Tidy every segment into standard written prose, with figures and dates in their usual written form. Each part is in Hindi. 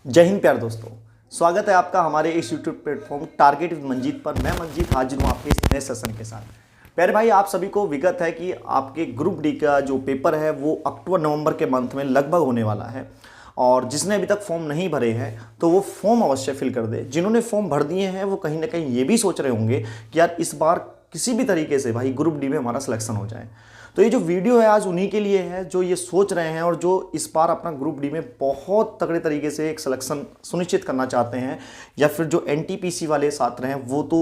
जय हिंद प्यारे दोस्तों। स्वागत है आपका हमारे इस YouTube platform target with Manjeet पर। मैं मंजीत हाजिर हूँ आपके इस नए सेशन के साथ। प्यारे भाई, आप सभी को विगत है कि आपके ग्रुप डी का जो पेपर है वो अक्टूबर नवंबर के मंथ में लगभग होने वाला है। और जिसने अभी तक फॉर्म नहीं भरे हैं तो वो फॉर्म अवश्य फिल कर दे। जिन्होंने फॉर्म भर दिए हैं वो कहीं ना कहीं ये भी सोच रहे होंगे कि यार इस बार किसी भी तरीके से भाई ग्रुप डी में हमारा सिलेक्शन हो जाए। तो ये जो वीडियो है आज उन्हीं के लिए है जो ये सोच रहे हैं और जो इस बार अपना ग्रुप डी में बहुत तगड़े तरीके से एक सिलेक्शन सुनिश्चित करना चाहते हैं, या फिर जो एनटीपीसी वाले छात्र हैं वो तो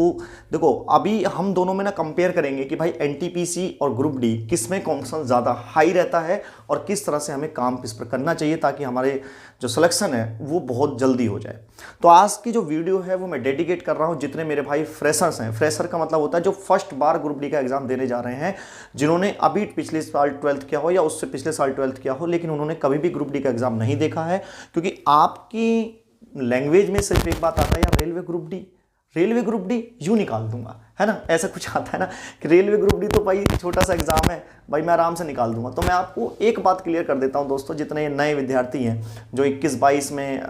देखो अभी हम दोनों में ना कंपेयर करेंगे कि भाई एनटीपीसी और ग्रुप डी किस में कॉम्पिटिशन ज़्यादा हाई रहता है और किस तरह से हमें काम इस पर करना चाहिए ताकि हमारे जो सिलेक्शन है वो बहुत जल्दी हो जाए। तो आज की जो वीडियो है वो मैं डेडिकेट कर रहा हूँ जितने मेरे भाई फ्रेशर्स हैं। फ्रेशर का मतलब होता है जो फर्स्ट बार ग्रुप डी का एग्जाम देने जा रहे हैं, जिन्होंने अभी पिछले साल 12th किया हो या उससे पिछले साल 12th किया हो, लेकिन उन्होंने कभी भी ग्रुप डी का एग्जाम नहीं देखा है। क्योंकि आपकी लैंग्वेज में सिर्फ एक बात आता है यार, रेलवे ग्रुप डी यूं निकाल दूंगा, है ना, ऐसा कुछ आता है ना कि रेलवे ग्रुप डी तो भाई छोटा सा एग्जाम है, भाई मैं आराम से निकाल दूंगा। तो मैं आपको एक बात क्लियर कर देता हूं दोस्तों, जितने नए विद्यार्थी हैं जो 21-22 में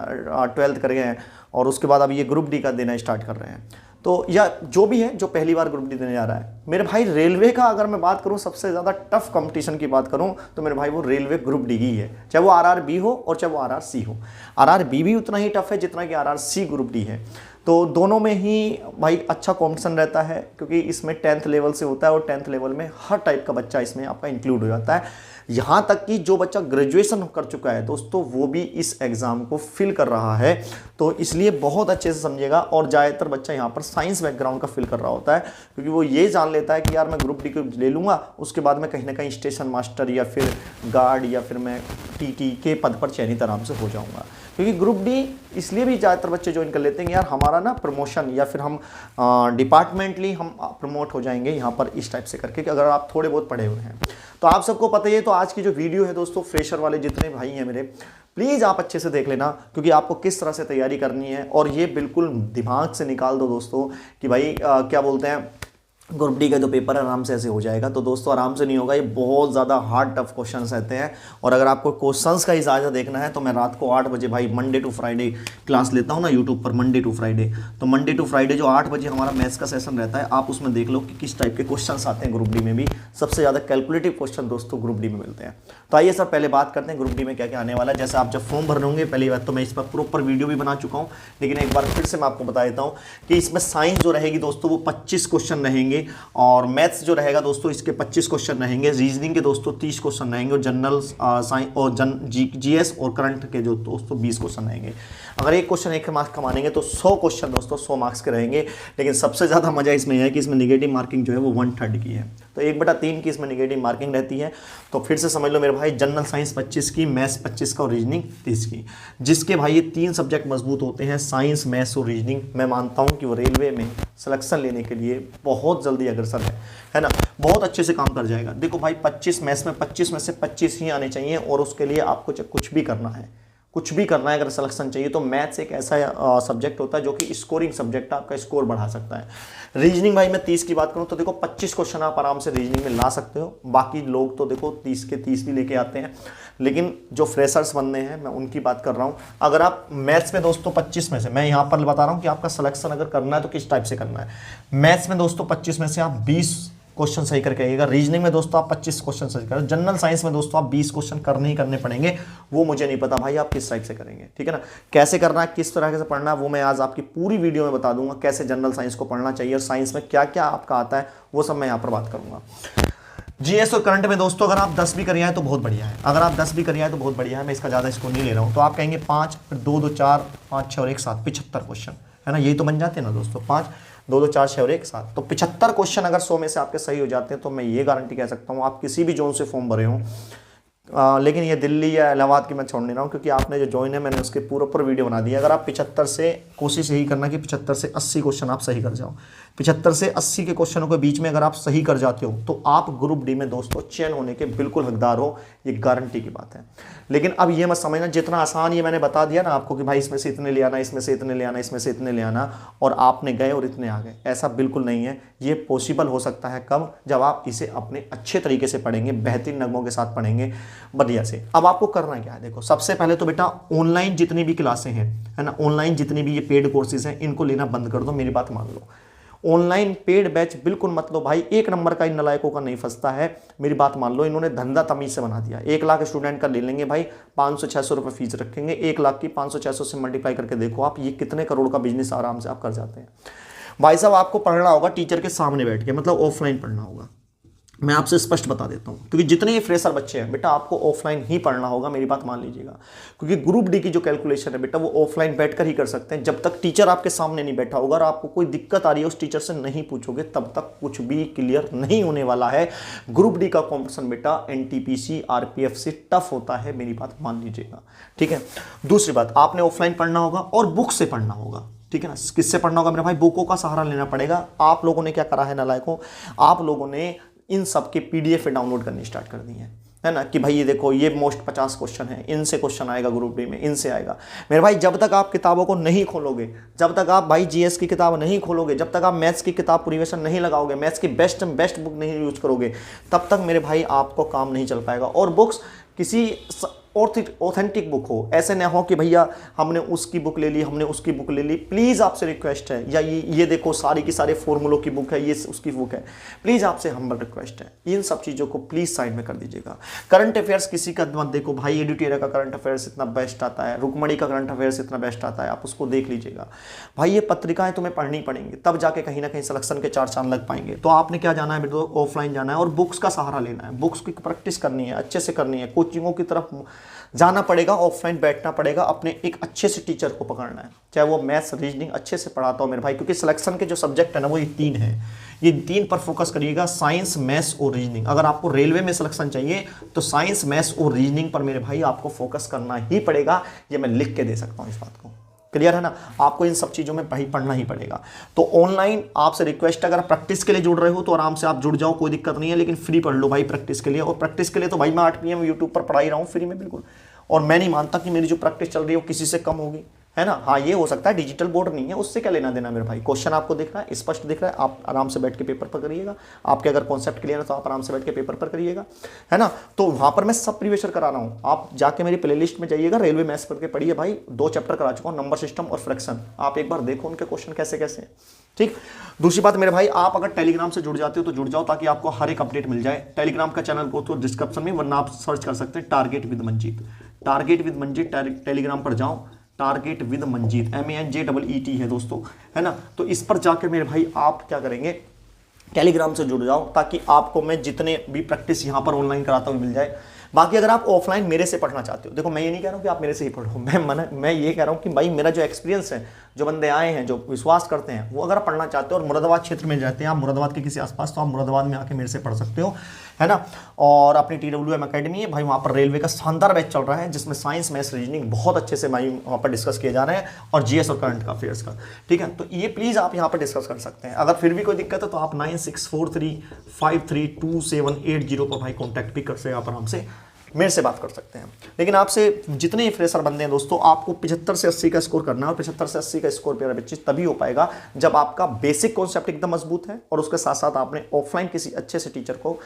12th कर गए हैं और उसके बाद अब ये ग्रुप डी का देना स्टार्ट कर रहे हैं, तो या जो भी है जो पहली बार ग्रुप डी देने जा रहा है, मेरे भाई रेलवे का अगर मैं बात करूं सबसे ज़्यादा टफ कंपटीशन की बात करूं तो मेरे भाई वो रेलवे ग्रुप डी ही है। चाहे वो आरआरबी हो और चाहे वो आरआरसी हो। आरआरबी भी उतना ही टफ है जितना कि आरआरसी ग्रुप डी है। तो दोनों में ही भाई अच्छा कॉम्पिटिशन रहता है क्योंकि इसमें 10th लेवल से होता है और 10th लेवल में हर टाइप का बच्चा इसमें आपका इंक्लूड हो जाता है। यहाँ तक कि जो बच्चा ग्रेजुएशन कर चुका है दोस्तों वो भी इस एग्ज़ाम को फिल कर रहा है। तो इसलिए बहुत अच्छे से समझिएगा। और ज़्यादातर बच्चा यहाँ पर साइंस बैकग्राउंड का फिल कर रहा होता है क्योंकि वो ये जान लेता है कि यार मैं ग्रुप डी को ले लूँगा, उसके बाद मैं कहीं ना कहीं स्टेशन मास्टर या फिर गार्ड या फिर मैं टीटी के पद पर चयनित आराम से हो जाऊँगा। क्योंकि ग्रुप डी इसलिए भी ज़्यादातर बच्चे ज्वाइन कर लेते हैं यार हमारा ना प्रमोशन या फिर हम डिपार्टमेंटली हम प्रमोट हो जाएंगे यहाँ पर इस टाइप से करके कि अगर आप थोड़े बहुत पढ़े हुए हैं। तो आप सबको पता ही है। तो आज की जो वीडियो है दोस्तों, फ्रेशर वाले जितने भाई हैं मेरे, प्लीज़ आप अच्छे से देख लेना क्योंकि आपको किस तरह से तैयारी करनी है। और ये बिल्कुल दिमाग से निकाल दो दोस्तों कि भाई क्या बोलते हैं, ग्रुप डी का जो पेपर है आराम से ऐसे हो जाएगा। तो दोस्तों आराम से नहीं होगा, ये बहुत ज़्यादा हार्ड टफ क्वेश्चंस रहते हैं। और अगर आपको क्वेश्चंस का ही ज़्यादा देखना है तो मैं रात को 8 बजे भाई मंडे टू फ्राइडे क्लास लेता हूँ ना यूट्यूब पर, मंडे टू फ्राइडे। तो मंडे टू फ्राइडे जो 8 बजे हमारा मैथ्स का सेशन रहता है, आप उसमें देख लो कि किस टाइप के क्वेश्चन आते हैं ग्रुप डी में भी। सबसे ज़्यादा कैलकुलेटिव क्वेश्चन दोस्तों ग्रुप डी में मिलते हैं। तो आइए सर पहले बात करते हैं ग्रुप डी में क्या क्या आने वाला है। जैसे आप जब फॉर्म भर होंगे, पहली बात तो मैं इस पर प्रॉपर वीडियो भी बना चुका हूँ, लेकिन एक बार फिर से मैं आपको बता देता हूँ कि इसमें साइंस जो रहेगी दोस्तों वो 25 क्वेश्चन रहेंगे, और मैथ्स जो रहेगा दोस्तों इसके 25 क्वेश्चन रहेंगे, रीजनिंग के दोस्तों 30 क्वेश्चन रहेंगे, और जनरल साइंस और जीएस और करंट के जो दोस्तों 20 क्वेश्चन रहेंगे। अगर एक क्वेश्चन एक मार्क्स कमानेंगे तो 100 क्वेश्चन दोस्तों 100 मार्क्स के रहेंगे। लेकिन सबसे ज़्यादा मजा इसमें है कि इसमें निगेटिव मार्किंग जो है वो 1/3 की है, तो 1/3 की इसमें निगेटिव मार्किंग रहती है। तो फिर से समझ लो मेरे भाई, जनरल साइंस 25 की, मैथ्स 25 का और रीजनिंग 30 की। जिसके भाई ये 3 सब्जेक्ट मजबूत होते हैं, साइंस मैथ्स और रीजनिंग, मैं मानता हूँ कि वो रेलवे में सिलेक्शन लेने के लिए बहुत जल्दी अग्रसर है ना, बहुत अच्छे से काम कर जाएगा। देखो भाई 25 मैथ्स में 25 में से 25 ही आने चाहिए, और उसके लिए आपको कुछ भी करना है, कुछ भी करना है अगर सिलेक्शन चाहिए तो मैथ्स एक ऐसा सब्जेक्ट होता है जो कि स्कोरिंग सब्जेक्ट है, आपका स्कोर बढ़ा सकता है। रीजनिंग भाई मैं 30 की बात करूं तो देखो 25 क्वेश्चन आप आराम से रीजनिंग में ला सकते हो। बाकी लोग तो देखो 30 के 30 भी लेके आते हैं, लेकिन जो फ्रेशर्स बनने हैं मैं उनकी बात कर रहा हूं। अगर आप मैथ्स में दोस्तों 25 में से, मैं यहाँ पर बता रहा हूँ कि आपका सिलेक्शन अगर करना है तो किस टाइप से करना है। मैथ्स में दोस्तों 25 में से आप 20 क्वेश्चन सही करके आइएगा, रीजनिंग में दोस्तों आप 25 क्वेश्चन सही करें, जनरल साइंस में दोस्तों आप 20 क्वेश्चन करने ही करने पड़ेंगे। वो मुझे नहीं पता भाई आप किस टाइप से करेंगे, ठीक है ना, कैसे करना है, किस तरह से पढ़ना है, वो मैं आज आपकी पूरी वीडियो में बता दूंगा कैसे जनरल साइंस को पढ़ना चाहिए और साइंस में क्या क्या आपका आता है वो सब मैं यहाँ पर बात करूंगा। जीएस और करंट में दोस्तों अगर आप 10 भी करिए तो बहुत बढ़िया है, अगर आप 10 भी करिए तो बहुत बढ़िया है, मैं इसका ज़्यादा स्कोर नहीं ले रहा हूँ। तो आप कहेंगे 5 फिर 2 2 4 5 6 और 1 7, 75 क्वेश्चन है ना, यही तो बन जाते हैं ना दोस्तों, 5 2 2 4 6 और 1 7। तो 75 क्वेश्चन अगर 100 में से आपके सही हो जाते हैं तो मैं ये गारंटी कह सकता हूँ आप किसी भी जोन से फॉर्म भरे हों, लेकिन ये दिल्ली या इलाहाबाद की मैं छोड़ नहीं रहा हूँ क्योंकि आपने जो ज्वाइन है मैंने उसके पूरा वीडियो बना दिया। अगर आप 75 से कोशिश यही करना कि 75 से 80 क्वेश्चन आप सही कर जाओ, 75 से 80 के क्वेश्चनों के बीच में अगर आप सही कर जाते हो तो आप ग्रुप डी में दोस्तों चयन होने के बिल्कुल हकदार हो, ये गारंटी की बात है। लेकिन अब ये मत समझना जितना आसान ये मैंने बता दिया ना आपको कि भाई इसमें से इतने ले आना, इसमें से इतने ले आना, इसमें से इतने ले आना, और आपने गए और इतने आ गए, ऐसा बिल्कुल नहीं है। ये पॉसिबल हो सकता है कब, जब आप इसे अपने अच्छे तरीके से पढ़ेंगे, बेहतरीन नगमों के साथ पढ़ेंगे। बढ़िया से। अब आपको करना क्या है, देखो सबसे पहले तो बेटा ऑनलाइन जितनी भी क्लासें हैं, है ना, ऑनलाइन जितनी भी ये पेड कोर्सेज हैं, इनको लेना बंद कर दो, मेरी बात मान लो। ऑनलाइन पेड बैच बिल्कुल मत लो भाई, एक नंबर का इन नलायकों का नहीं फंसता है, मेरी बात मान लो। इन्होंने धंधा तमीज से बना दिया। 1 लाख स्टूडेंट का ले लेंगे भाई, 500-600 रुपये फीस रखेंगे, 1 लाख की 500-600 से मल्टीप्लाई करके देखो आप, ये कितने करोड़ का बिजनेस आराम से आप कर जाते हैं। भाई साहब आपको पढ़ना होगा टीचर के सामने बैठ के, मतलब ऑफलाइन पढ़ना होगा। मैं आपसे स्पष्ट बता देता हूं, क्योंकि जितने ये फ्रेशर बच्चे हैं बेटा, आपको ऑफलाइन ही पढ़ना होगा, मेरी बात मान लीजिएगा। क्योंकि ग्रुप डी की जो कैलकुलेशन है बेटा, वो ऑफलाइन बैठकर ही कर सकते हैं। जब तक टीचर आपके सामने नहीं बैठा होगा और आपको कोई दिक्कत आ रही है उस टीचर से नहीं पूछोगे, तब तक कुछ भी क्लियर नहीं होने वाला है। ग्रुप डी का कॉम्पिटिशन बेटा एनटीपीसी आरपीएफ से टफ होता है, मेरी बात मान लीजिएगा, ठीक है। दूसरी बात, आपने ऑफलाइन पढ़ना होगा और बुक से पढ़ना होगा, ठीक है ना। किससे पढ़ना होगा मेरे भाई? बुकों का सहारा लेना पड़ेगा। आप लोगों ने क्या करा है नालायकों, आप लोगों ने इन सब के पीडीएफ डाउनलोड करनी स्टार्ट कर दी है ना, कि भाई ये देखो ये मोस्ट 50 क्वेश्चन है, इनसे क्वेश्चन आएगा ग्रुप डी में, इनसे आएगा। मेरे भाई जब तक आप किताबों को नहीं खोलोगे, जब तक आप भाई जीएस की किताब नहीं खोलोगे, जब तक आप मैथ्स की किताब प्रीवियस नहीं लगाओगे, मैथ्स की बेस्ट बुक नहीं यूज करोगे, तब तक मेरे भाई आपको काम नहीं चल पाएगा। और बुक्स किसी ऑथेंटिक बुक हो, ऐसे ना हो कि भैया हमने उसकी बुक ले ली, हमने उसकी बुक ले ली। प्लीज़ आपसे रिक्वेस्ट है, या ये देखो सारी की सारे फॉर्मूलों की बुक है, ये उसकी बुक है, प्लीज़ आपसे हम्बल रिक्वेस्ट है, इन सब चीज़ों को प्लीज़ साइड में कर दीजिएगा। करंट अफेयर्स किसी का मत देखो भाई, एडिटेरिया का करंट अफेयर्स इतना बेस्ट आता है, रुकमणी का करंट अफेयर्स इतना बेस्ट आता है, आप उसको देख लीजिएगा भाई। ये पत्रिकाएं तुम्हें पढ़नी पड़ेंगी, तब जाके कहीं ना कहीं सिलेक्शन के 4 चांद लग पाएंगे। तो आपने क्या जाना है बेटा, ऑफलाइन जाना है और बुक्स का सहारा लेना है, बुक्स की प्रैक्टिस करनी है, अच्छे से करनी है, कोचिंगों की तरफ जाना पड़ेगा, ऑफलाइन बैठना पड़ेगा, अपने एक अच्छे से टीचर को पकड़ना है, चाहे वो मैथ्स रीजनिंग अच्छे से पढ़ाता हो मेरे भाई। क्योंकि सिलेक्शन के जो सब्जेक्ट है ना, वो ये 3 है, ये 3 पर फोकस करिएगा, साइंस मैथ्स और रीजनिंग। अगर आपको रेलवे में सिलेक्शन चाहिए तो साइंस मैथ्स और रीजनिंग पर मेरे भाई आपको फोकस करना ही पड़ेगा। ये मैं लिख के दे सकता हूँ इस बात को, क्लियर है ना। आपको इन सब चीज़ों में भाई पढ़ना ही पड़ेगा। तो ऑनलाइन आपसे रिक्वेस्ट है, अगर प्रैक्टिस के लिए जुड़ रहे हो तो आराम से आप जुड़ जाओ, कोई दिक्कत नहीं है, लेकिन फ्री पढ़ लो भाई प्रैक्टिस के लिए। और प्रैक्टिस के लिए तो भाई मैं 8 PM यूट्यूब पर पढ़ा ही रहा हूँ फ्री में, बिल्कुल। और मैं नहीं मानता कि मेरी जो प्रैक्टिस चल रही है वो किसी से कम होगी, है ना। हाँ ये हो सकता है डिजिटल बोर्ड नहीं है, उससे क्या लेना देना मेरे भाई। क्वेश्चन आपको दिख रहा है, स्पष्ट दिख रहा है, आप आराम से बैठ के पेपर पर करिएगा। आपके अगर कॉन्सेप्ट क्लियर है तो आप आराम से बैठ के पेपर पर करिएगा, है ना। तो वहाँ पर मैं सब प्रीवियस करा रहा हूँ, आप जाके मेरी प्लेलिस्ट में जाइएगा, रेलवे मैथ्स पढ़ के पढ़िए भाई। 2 चैप्टर करा चुका हूँ, नंबर सिस्टम और फ्रैक्शन, आप एक बार देखो उनके क्वेश्चन कैसे कैसे हैं, ठीक। दूसरी बात मेरे भाई, आप अगर टेलीग्राम से जुड़ जाते हो तो जुड़ जाओ, ताकि आपको हर एक अपडेट मिल जाए। टेलीग्राम का चैनल को तो डिस्क्रिप्शन में, वरना आप सर्च कर सकते हैं target with Manjeet, target with Manjeet, Telegram पर जाओ, टारगेट विद मंजीत, MANJEET है दोस्तों, है ना। तो इस पर जाकर मेरे भाई आप क्या करेंगे, टेलीग्राम से जुड़ जाओ, ताकि आपको मैं जितने भी प्रैक्टिस यहाँ पर ऑनलाइन कराता हूँ मिल जाए। बाकी अगर आप ऑफलाइन मेरे से पढ़ना चाहते हो, देखो मैं ये नहीं कह रहा हूँ कि आप मेरे से ही पढ़ो, मैं ये कह रहा हूँ कि भाई मेरा जो एक्सपीरियंस है, जो बंदे आए हैं, जो विश्वास करते हैं, वो अगर पढ़ना चाहते हो और मुरादाबाद क्षेत्र में रहते हैं आप, मुरादाबाद के किसी आसपास, तो आप मुरादाबाद में आके मेरे से पढ़ सकते हो, है ना। और अपनी TWM अकेडमी है भाई, वहाँ पर रेलवे का शानदार बैच चल रहा है, जिसमें साइंस मैथ्स रीजनिंग बहुत अच्छे से भाई वहाँ पर डिस्कस किए जा रहे हैं, और GS और करंट अफेयर्स का, ठीक है। तो ये प्लीज़ आप यहाँ पर डिस्कस कर सकते हैं। अगर फिर भी कोई दिक्कत है तो आप 9643532780 पर भाई कॉन्टैक्ट भी कर सकते हैं, आप आराम से मेरे से बात कर सकते हैं। लेकिन आपसे जितने फ्रेशर बंदे हैं दोस्तों, आपको 75 से 80 का स्कोर करना है, और 75 से 80 का स्कोर मेरा बच्चे तभी हो पाएगा जब आपका बेसिक कॉन्सेप्ट एकदम मजबूत है, और उसके साथ साथ आपने ऑफलाइन किसी अच्छे से टीचर को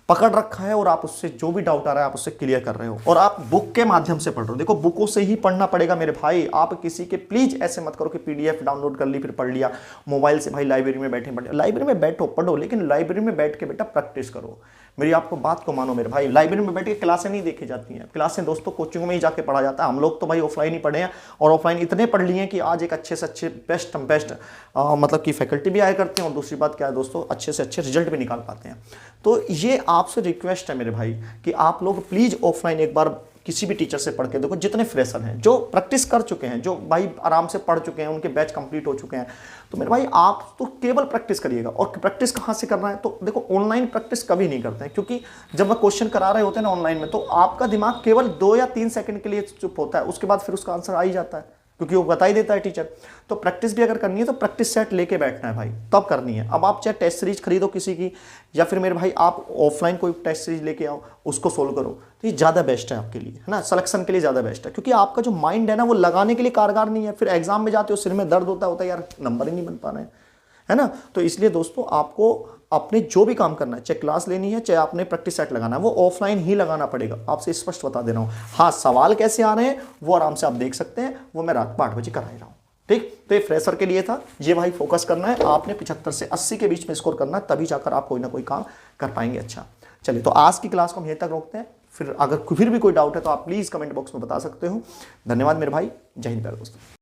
पकड़ रखा है, और आप उससे जो भी डाउट आ रहा है आप उससे क्लियर कर रहे हो, और आप बुक के माध्यम से पढ़ रहे हो। देखो बुकों से ही पढ़ना पड़ेगा मेरे भाई, आप किसी के प्लीज ऐसे मत करो कि PDF डाउनलोड कर ली फिर पढ़ लिया मोबाइल से। भाई लाइब्रेरी में बैठे पढ़े, लाइब्रेरी में बैठो पढ़ो, लेकिन लाइब्रेरी में बैठ के बेटा प्रैक्टिस करो। मेरी आपको बात को मानो मेरे भाई, लाइब्रेरी में बैठ के क्लासें नहीं देखी जाती हैं, क्लासें दोस्तों कोचिंग में ही जाके पढ़ा जाता है। हम लोग तो भाई ऑफलाइन ही पढ़े हैं, और ऑफलाइन इतने पढ़ लिए हैं कि आज एक अच्छे से अच्छे बेस्ट मतलब कि फैकल्टी भी आया करते हैं, और दूसरी बात क्या है दोस्तों, अच्छे से अच्छे रिजल्ट भी निकाल पाते हैं। तो ये आपसे रिक्वेस्ट है मेरे भाई कि आप लोग प्लीज़ ऑफलाइन एक बार किसी भी टीचर से पढ़ के देखो, जितने फ्रेशर हैं, जो प्रैक्टिस कर चुके हैं, जो भाई आराम से पढ़ चुके हैं, उनके बैच कंप्लीट हो चुके हैं। तो मेरे भाई आप तो केवल प्रैक्टिस करिएगा। और प्रैक्टिस कहाँ से करना है, तो देखो ऑनलाइन प्रैक्टिस कभी नहीं करते हैं, क्योंकि जब वह क्वेश्चन करा रहे होते हैं ना ऑनलाइन में, तो आपका दिमाग केवल 2 या 3 सेकंड के लिए चुप होता है, उसके बाद फिर उसका आंसर आ ही जाता है, क्योंकि वो बता ही देता है टीचर। तो प्रैक्टिस भी अगर करनी है तो प्रैक्टिस सेट लेके बैठना है भाई, तब करनी है। अब आप चाहे टेस्ट सीरीज खरीदो किसी की, या फिर मेरे भाई आप ऑफलाइन कोई टेस्ट सीरीज लेके आओ, उसको सोल्व करो, तो ये ज़्यादा बेस्ट है आपके लिए, है ना। सिलेक्शन के लिए ज़्यादा बेस्ट है, क्योंकि आपका जो माइंड है ना वो लगाने के लिए कारगर नहीं है। फिर एग्जाम में जाते हो सिर में दर्द होता है यार, नंबर ही नहीं बन पा रहे हैं, है ना। तो इसलिए दोस्तों आपको आपने जो भी काम करना है, चाहे क्लास लेनी है, चाहे आपने प्रैक्टिस सेट लगाना है, वो ऑफलाइन ही लगाना पड़ेगा। आपसे स्पष्ट बता दे रहा हूँ। हाँ, सवाल कैसे आ रहे हैं वो आराम से आप देख सकते हैं, वो मैं रात को 8 बजे करा ही रहा हूँ। ठीक, तो ये फ्रेशर के लिए था। ये भाई फोकस करना है, आपने 75 से 80 के बीच में स्कोर करना है, तभी जाकर आप कोई ना कोई काम कर पाएंगे। अच्छा, चलिए तो आज की क्लास को हम यहीं तक रोकते हैं। फिर अगर फिर भी कोई डाउट है तो आप प्लीज़ कमेंट बॉक्स में बता सकते हो। धन्यवाद मेरे भाई, जय हिंद प्यारे दोस्तों।